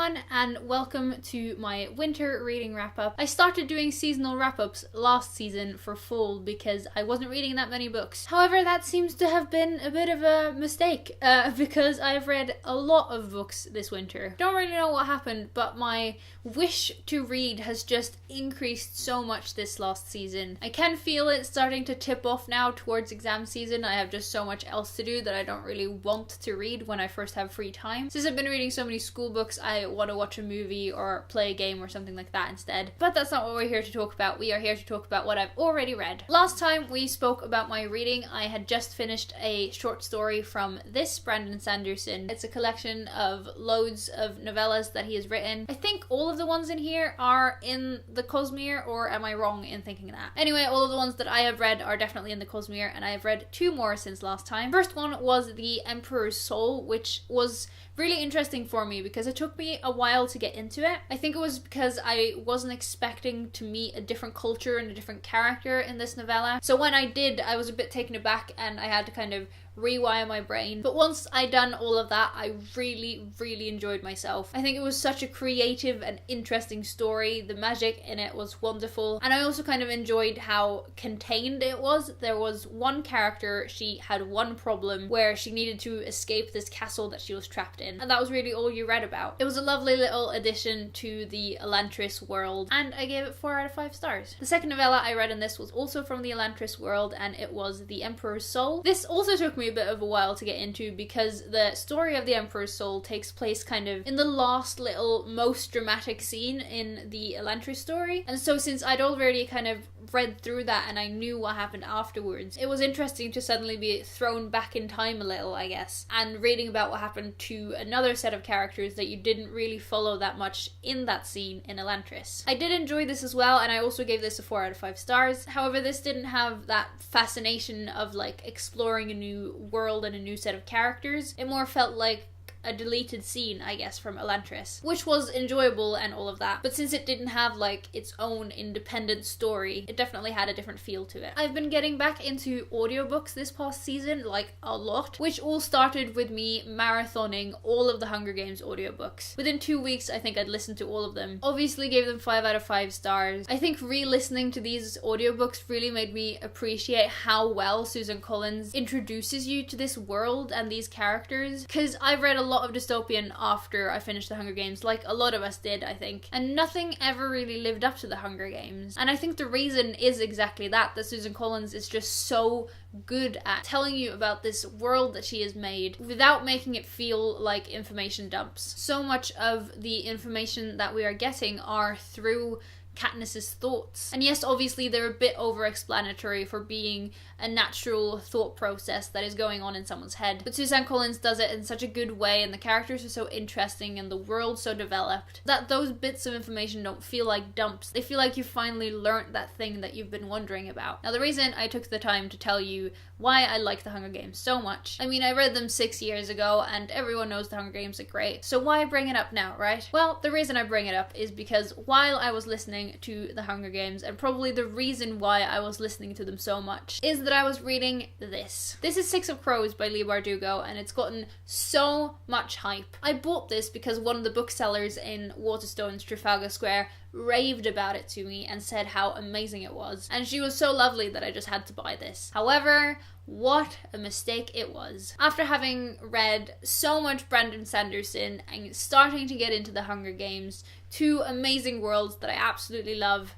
everyone, and welcome to my winter reading wrap-up. I started doing seasonal wrap-ups last season for fall because I wasn't reading that many books. However, that seems to have been a bit of a mistake because I've read a lot of books this winter. Don't really know what happened, but my wish to read has just increased so much this last season. I can feel it starting to tip off now towards exam season. I have just so much else to do that I don't really want to read when I first have free time. Since I've been reading so many school books, I want to watch a movie or play a game or something like that instead. But that's not what we're here to talk about. We are here to talk about what I've already read. Last time we spoke about my reading, I had just finished a short story from this Brandon Sanderson. It's a collection of loads of novellas that he has written. I think all of the ones in here are in the Cosmere, or am I wrong in thinking that? Anyway, all of the ones that I have read are definitely in the Cosmere, and I have read 2 more since last time. First one was The Emperor's Soul, which was really interesting for me because it took me a while to get into it. I think it was because I wasn't expecting to meet a different culture and a different character in this novella. So when I did, I was a bit taken aback and I had to kind of rewire my brain. But once I'd done all of that, I really enjoyed myself. I think it was such a creative and interesting story. The magic in it was wonderful. And I also kind of enjoyed how contained it was. There was one character, she had one problem where she needed to escape this castle that she was trapped in. And that was really all you read about. It was a lovely little addition to the Elantris world, and I gave it 4 out of 5 stars. The second novella I read in this was also from the Elantris world, and it was The Emperor's Soul. This also took me a bit of a while to get into because the story of The Emperor's Soul takes place kind of in the last little most dramatic scene in the Elantris story. And so since I'd already kind of read through that and I knew what happened afterwards, it was interesting to suddenly be thrown back in time a little, I guess, and reading about what happened to another set of characters that you didn't really follow that much in that scene in Elantris. I did enjoy this as well, and I also gave this a 4 out of 5 stars. However, this didn't have that fascination of like exploring a new world and a new set of characters. It more felt like a deleted scene, I guess, from Elantris, which was enjoyable and all of that, but since it didn't have like its own independent story, it definitely had a different feel to it. I've been getting back into audiobooks this past season, like a lot, which all started with me marathoning all of the Hunger Games audiobooks. Within 2 weeks, I think I'd listened to all of them. Obviously gave them 5 out of 5 stars. I think re-listening to these audiobooks really made me appreciate how well Susan Collins introduces you to this world and these characters, because I've read a lot of dystopian after I finished the Hunger Games, like a lot of us did, I think, and nothing ever really lived up to the Hunger Games. And I think the reason is exactly that Susan Collins is just so good at telling you about this world that she has made without making it feel like information dumps. So much of the information that we are getting are through Katniss's thoughts. And yes, obviously they're a bit over-explanatory for being a natural thought process that is going on in someone's head. But Suzanne Collins does it in such a good way, and the characters are so interesting and the world so developed that those bits of information don't feel like dumps. They feel like you finally learnt that thing that you've been wondering about. Now, the reason I took the time to tell you why I like the Hunger Games so much, I mean, I read them 6 years ago and everyone knows the Hunger Games are great, so why bring it up now, right? Well, the reason I bring it up is because while I was listening to the Hunger Games, and probably the reason why I was listening to them so much, is that I was reading this. This is Six of Crows by Leigh Bardugo, and it's gotten so much hype. I bought this because one of the booksellers in Waterstone's Trafalgar Square raved about it to me and said how amazing it was, and she was so lovely that I just had to buy this. However, what a mistake it was. After having read so much Brandon Sanderson and starting to get into the Hunger Games, 2 amazing worlds that I absolutely love,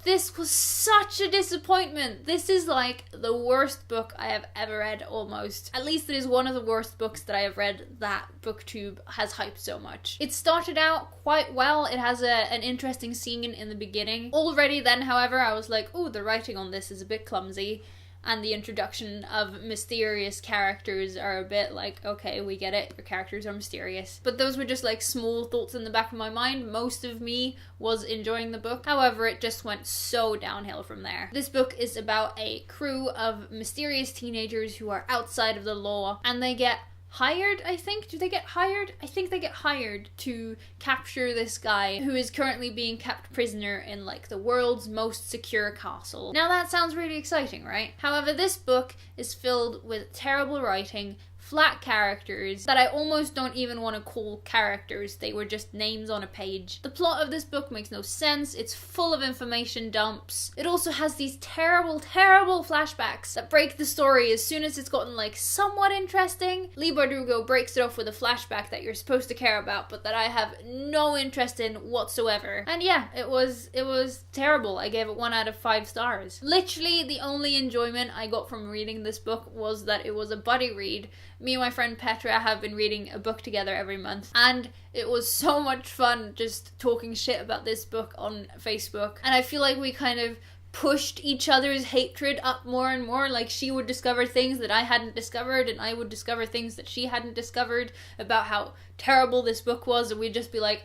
this was such a disappointment. This is like the worst book I have ever read, almost. At least it is one of the worst books that I have read that BookTube has hyped so much. It started out quite well. It has an interesting scene in the beginning. Already then, however, I was like, ooh, the writing on this is a bit clumsy. And the introduction of mysterious characters are a bit like, okay, we get it, your characters are mysterious. But those were just like small thoughts in the back of my mind. Most of me was enjoying the book. However, it just went so downhill from there. This book is about a crew of mysterious teenagers who are outside of the law, and they get hired, I think. Do they get hired? I think they get hired to capture this guy who is currently being kept prisoner in like the world's most secure castle. Now that sounds really exciting, right? However, this book is filled with terrible writing, flat characters that I almost don't even want to call characters. They were just names on a page. The plot of this book makes no sense. It's full of information dumps. It also has these terrible, terrible flashbacks that break the story as soon as it's gotten like somewhat interesting. Leigh Bardugo breaks it off with a flashback that you're supposed to care about, but that I have no interest in whatsoever. And yeah, it was terrible. I gave it 1 out of 5 stars. Literally, the only enjoyment I got from reading this book was that it was a buddy read. Me and my friend Petra have been reading a book together every month, and it was so much fun just talking shit about this book on Facebook. And I feel like we kind of pushed each other's hatred up more and more. Like, she would discover things that I hadn't discovered, and I would discover things that she hadn't discovered about how terrible this book was, and we'd just be like,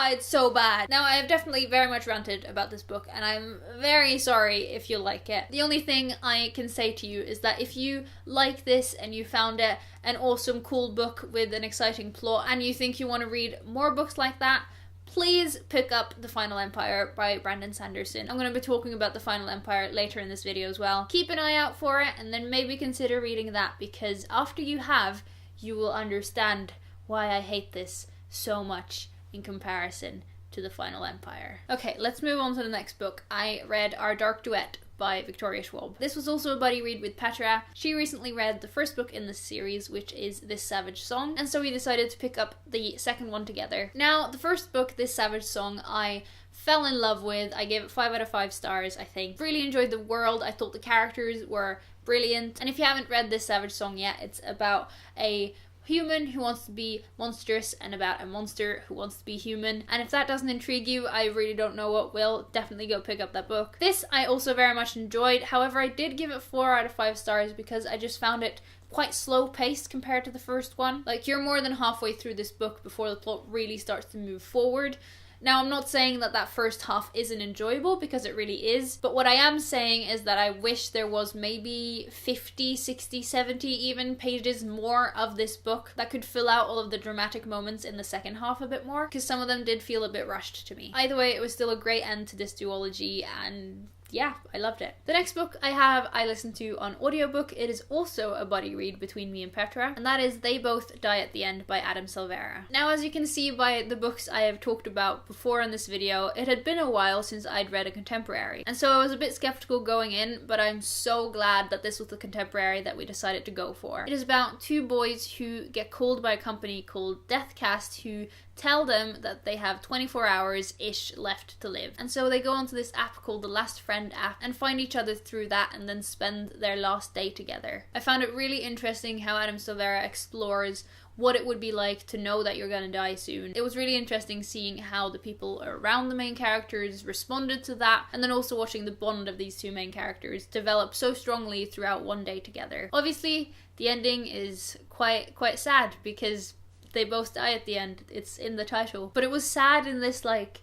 it's so bad. Now, I have definitely very much ranted about this book, and I'm very sorry if you like it. The only thing I can say to you is that if you like this and you found it an awesome, cool book with an exciting plot, and you think you want to read more books like that, please pick up The Final Empire by Brandon Sanderson. I'm going to be talking about The Final Empire later in this video as well. Keep an eye out for it, and then maybe consider reading that, because after you have, you will understand why I hate this so much in comparison to The Final Empire. Okay, let's move on to the next book. I read Our Dark Duet by Victoria Schwab. This was also a buddy read with Petra. She recently read the first book in this series, which is This Savage Song, and so we decided to pick up the second one together. Now, the first book, This Savage Song, I fell in love with. I gave it 5 out of 5 stars, I think. Really enjoyed the world. I thought the characters were brilliant. And if you haven't read This Savage Song yet, it's about a human who wants to be monstrous and about a monster who wants to be human. And if that doesn't intrigue you, I really don't know what will. Definitely go pick up that book. This I also very much enjoyed. However, I did give it 4 out of 5 stars because I just found it quite slow paced compared to the first one. Like, you're more than halfway through this book before the plot really starts to move forward. Now, I'm not saying that that first half isn't enjoyable, because it really is, but what I am saying is that I wish there was maybe 50, 60, 70 even pages more of this book that could fill out all of the dramatic moments in the second half a bit more, because some of them did feel a bit rushed to me. Either way, it was still a great end to this duology, and yeah, I loved it. The next book I listened to on audiobook. It is also a buddy read between me and Petra, and that is They Both Die at the End by Adam Silvera. Now, as you can see by the books I have talked about before in this video, it had been a while since I'd read a contemporary, and so I was a bit skeptical going in, but I'm so glad that this was the contemporary that we decided to go for. It is about 2 boys who get called by a company called Deathcast, who tell them that they have 24 hours-ish left to live. And so they go onto this app called the Last Friend app and find each other through that, and then spend their last day together. I found it really interesting how Adam Silvera explores what it would be like to know that you're gonna die soon. It was really interesting seeing how the people around the main characters responded to that, and then also watching the bond of these 2 main characters develop so strongly throughout one day together. Obviously, the ending is quite sad, because they both die at the end. It's in the title. But it was sad in this, like,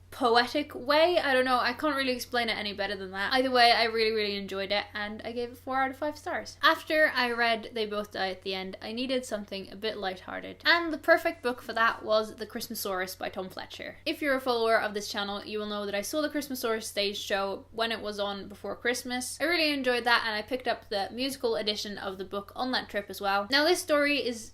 poetic way. I don't know, I can't really explain it any better than that. Either way, I really enjoyed it, and I gave it 4 out of 5 stars. After I read They Both Die at the End, I needed something a bit lighthearted, and the perfect book for that was The Christmas Orest by Tom Fletcher. If you're a follower of this channel, you will know that I saw the Christmas Orest stage show when it was on before Christmas. I really enjoyed that, and I picked up the musical edition of the book on that trip as well. Now, this story is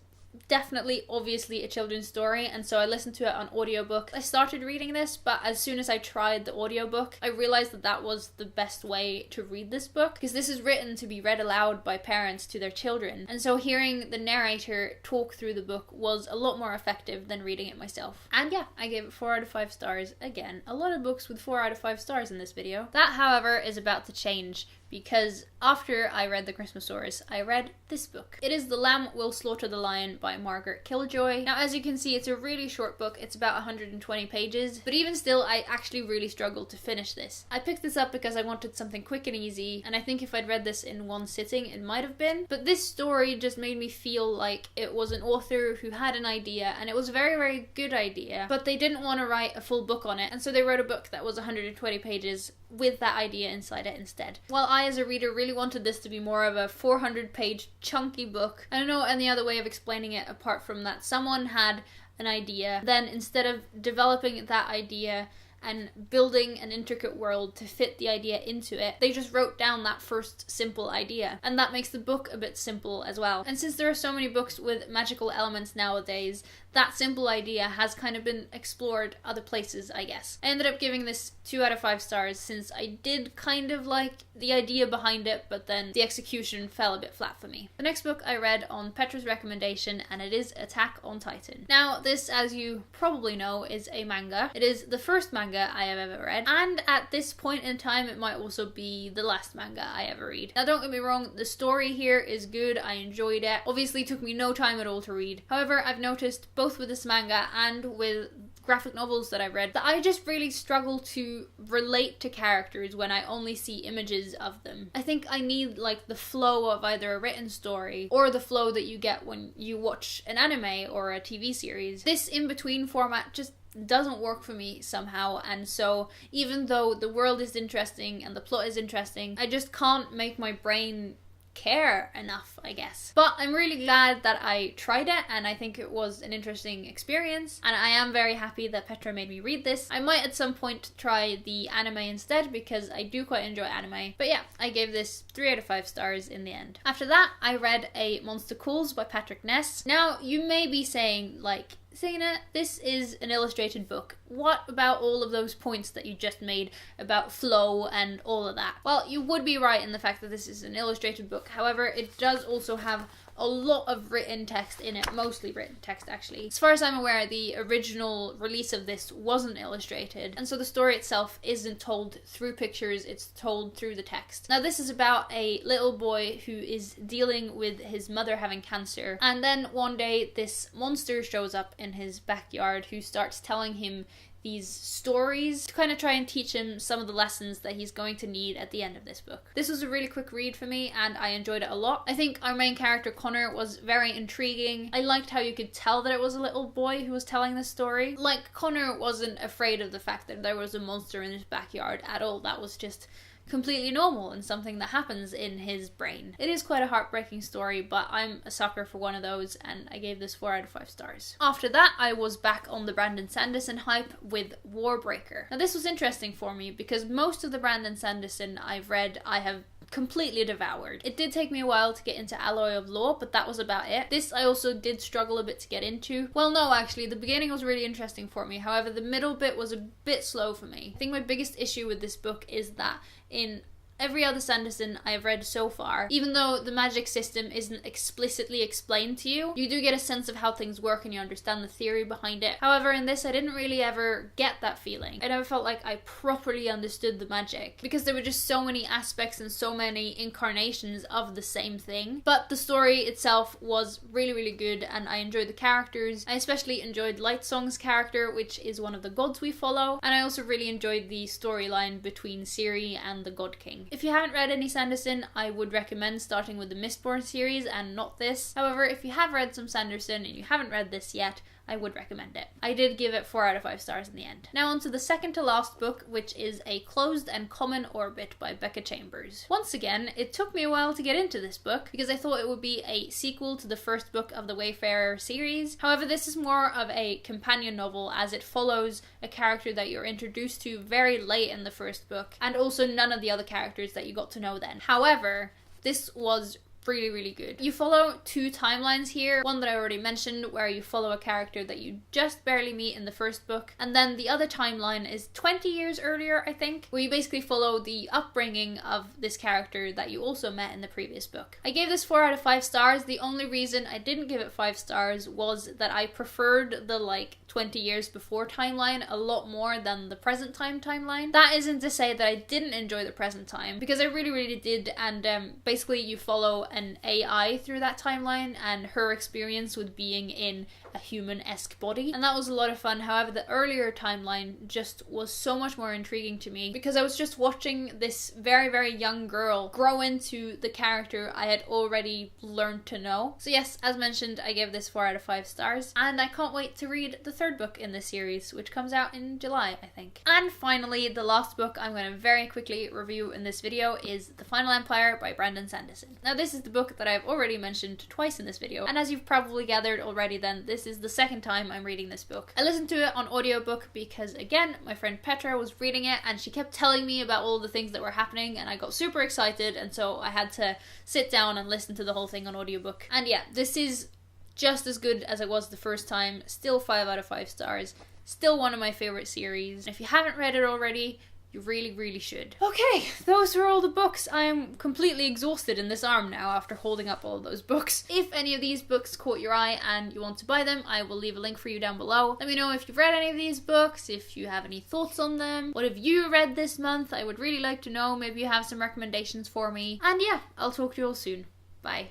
definitely obviously a children's story, and so I listened to it on audiobook. I started reading this, but as soon as I tried the audiobook, I realized that that was the best way to read this book, because this is written to be read aloud by parents to their children, and so hearing the narrator talk through the book was a lot more effective than reading it myself. And yeah, I gave it 4 out of 5 stars. Again, a lot of books with 4 out of 5 stars in this video. That, however, is about to change, because after I read The Christmas Orest, I read this book. It is The Lamb Will Slaughter the Lion by Margaret Killjoy. Now, as you can see, it's a really short book. It's about 120 pages, but even still, I actually really struggled to finish this. I picked this up because I wanted something quick and easy, and I think if I'd read this in one sitting, it might have been. But this story just made me feel like it was an author who had an idea, and it was a very good idea, but they didn't want to write a full book on it, and so they wrote a book that was 120 pages with that idea inside it instead. While I, as a reader, really wanted this to be more of a 400-page chunky book. I don't know any other way of explaining it apart from that someone had an idea, then instead of developing that idea and building an intricate world to fit the idea into it. They just wrote down that first simple idea, and that makes the book a bit simple as well. And since there are so many books with magical elements nowadays, that simple idea has kind of been explored other places, I guess. I ended up giving this 2 out of 5 stars since I did kind of like the idea behind it, but then the execution fell a bit flat for me. The next book I read on Petra's recommendation, and it is Attack on Titan. Now, this, as you probably know, is a manga. It is the first manga I have ever read, and at this point in time, it might also be the last manga I ever read. Now, don't get me wrong, the story here is good. I enjoyed it. Obviously, it took me no time at all to read. However, I've noticed both with this manga and with graphic novels that I've read that I just really struggle to relate to characters when I only see images of them. I think I need like the flow of either a written story or the flow that you get when you watch an anime or a TV series. This in-between format just doesn't work for me somehow, and so even though the world is interesting and the plot is interesting, I just can't make my brain care enough, I guess. But I'm really glad that I tried it, and I think it was an interesting experience, and I am very happy that Petra made me read this. I might at some point try the anime instead, because I do quite enjoy anime. But yeah, I gave this 3 out of 5 stars in the end. After that, I read A Monster Calls by Patrick Ness. Now, you may be saying, like, Sana, this is an illustrated book. What about all of those points that you just made about flow and all of that? Well, you would be right in the fact that this is an illustrated book. However, it does also have a lot of written text in it, mostly written text actually. As far as I'm aware, the original release of this wasn't illustrated, and so the story itself isn't told through pictures, it's told through the text. Now, this is about a little boy who is dealing with his mother having cancer, and then one day this monster shows up in his backyard who starts telling him these stories to kind of try and teach him some of the lessons that he's going to need at the end of this book. This was a really quick read for me, and I enjoyed it a lot. I think our main character, Connor, was very intriguing. I liked how you could tell that it was a little boy who was telling this story. Like, Connor wasn't afraid of the fact that there was a monster in his backyard at all. That was just completely normal and something that happens in his brain. It is quite a heartbreaking story, but I'm a sucker for one of those, and I gave this 4 out of 5 stars. After that, I was back on the Brandon Sanderson hype with Warbreaker. Now, this was interesting for me because most of the Brandon Sanderson I've read, I have completely devoured. It did take me a while to get into Alloy of Law, but that was about it. This I also did struggle a bit to get into. Well, no, actually, the beginning was really interesting for me. However, the middle bit was a bit slow for me. I think my biggest issue with this book is that in every other Sanderson I have read so far, even though the magic system isn't explicitly explained to you, you do get a sense of how things work and you understand the theory behind it. However, in this, I didn't really ever get that feeling. I never felt like I properly understood the magic because there were just so many aspects and so many incarnations of the same thing. But the story itself was really, really good, and I enjoyed the characters. I especially enjoyed Lightsong's character, which is one of the gods we follow, and I also really enjoyed the storyline between Ciri and the God King. If you haven't read any Sanderson, I would recommend starting with the Mistborn series and not this. However, if you have read some Sanderson and you haven't read this yet, I would recommend it. I did give it 4 out of 5 stars in the end. Now on to the second to last book, which is A Closed and Common Orbit by Becca Chambers. Once again, it took me a while to get into this book because I thought it would be a sequel to the first book of the Wayfarer series. However, this is more of a companion novel as it follows a character that you're introduced to very late in the first book, and also none of the other characters that you got to know then. However, this was really, really good. You follow 2 timelines here. One that I already mentioned, where you follow a character that you just barely meet in the first book, and then the other timeline is 20 years earlier, I think, where you basically follow the upbringing of this character that you also met in the previous book. I gave this 4 out of 5 stars. The only reason I didn't give it 5 stars was that I preferred the 20 years before timeline a lot more than the present time timeline. That isn't to say that I didn't enjoy the present time, because I really, really did, and basically you follow an AI through that timeline and her experience with being in a human-esque body, and that was a lot of fun. However, the earlier timeline just was so much more intriguing to me because I was just watching this very, very young girl grow into the character I had already learned to know. So yes, as mentioned, I gave this 4 out of 5 stars, and I can't wait to read the third book in this series, which comes out in July, I think. And finally, the last book I'm going to very quickly review in this video is The Final Empire by Brandon Sanderson. Now, this is the book that I've already mentioned twice in this video, and as you've probably gathered already then, this this is the second time I'm reading this book. I listened to it on audiobook because, again, my friend Petra was reading it and she kept telling me about all the things that were happening, and I got super excited, and so I had to sit down and listen to the whole thing on audiobook. And yeah, this is just as good as it was the first time. Still 5 out of 5 stars. Still one of my favourite series. If you haven't read it already, you really, really should. Okay, those were all the books. I am completely exhausted in this arm now after holding up all of those books. If any of these books caught your eye and you want to buy them, I will leave a link for you down below. Let me know if you've read any of these books, if you have any thoughts on them. What have you read this month? I would really like to know. Maybe you have some recommendations for me. And yeah, I'll talk to you all soon. Bye.